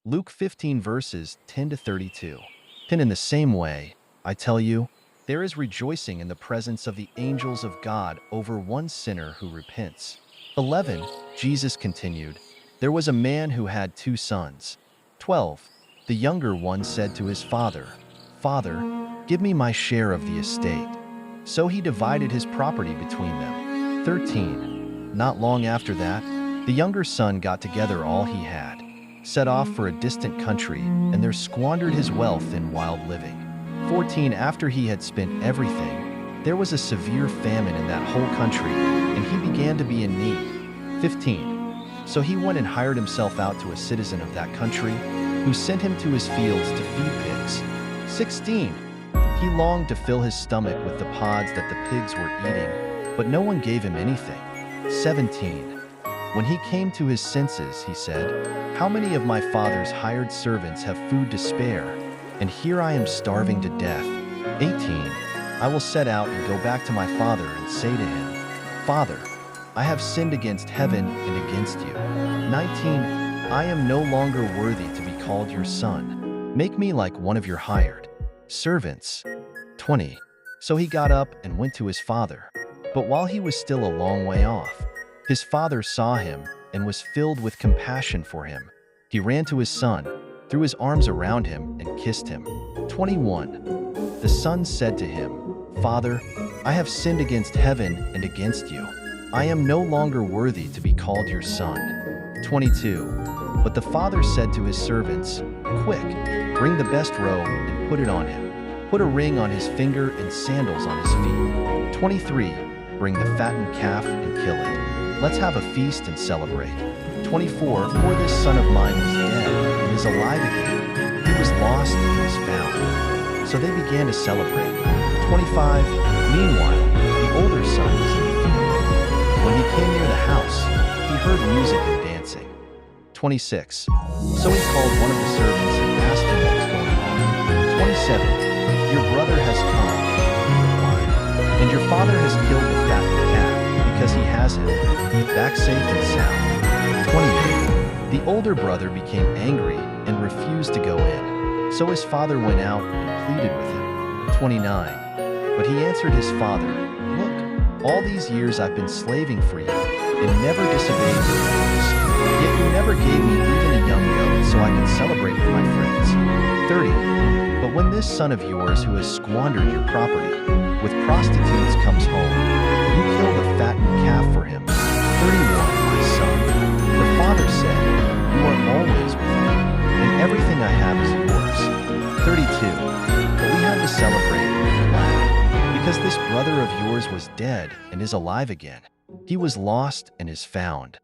Luke 15 verses 10 to 32. 10. In the same way, I tell you, there is rejoicing in the presence of the angels of God over one sinner who repents. 11. Jesus continued, there was a man who had two sons. 12. The younger one said to his father, Father, give me my share of the estate. So he divided his property between them. 13. Not long after that, the younger son got together all he had, set off for a distant country, and there squandered his wealth in wild living. 14. After he had spent everything, there was a severe famine in that whole country, and he began to be in need. 15. So he went and hired himself out to a citizen of that country, who sent him to his fields to feed pigs. 16. He longed to fill his stomach with the pods that the pigs were eating, but no one gave him anything. 17. When he came to his senses, he said, how many of my father's hired servants have food to spare, and here I am starving to death? 18. I will set out and go back to my father and say to him, Father, I have sinned against heaven and against you. 19. I am no longer worthy to be called your son. Make me like one of your hired servants. 20. So he got up and went to his father. But while he was still a long way off, his father saw him and was filled with compassion for him. He ran to his son, threw his arms around him, and kissed him. 21. The son said to him, Father, I have sinned against heaven and against you. I am no longer worthy to be called your son. 22. But the father said to his servants, Quick, bring the best robe and put it on him. Put a ring on his finger and sandals on his feet. 23. Bring the fattened calf and kill it. Let's have a feast and celebrate. 24. For this son of mine was dead and is alive again. He was lost and was found. So they began to celebrate. 25. Meanwhile, the older son was in the field. When he came near the house, he heard music and dancing. 26. So he called one of the servants and asked him what was going on. 27. Your brother has come, he replied, and your father has killed the fattened calf because he has him back safe and sound. 28. The older brother became angry and refused to go in. So his father went out and pleaded with him. 29. But he answered his father, Look, all these years I've been slaving for you and never disobeyed your orders. Yet you never gave me even a young goat so I could celebrate with my friends. 30. But when this son of yours who has squandered your property with prostitutes comes home, you kill the fattened calf for him. 31. My son, the father said, You are always with me, and everything I have is yours. 32. But we had to celebrate and be glad, because this brother of yours was dead and is alive again. He was lost and is found.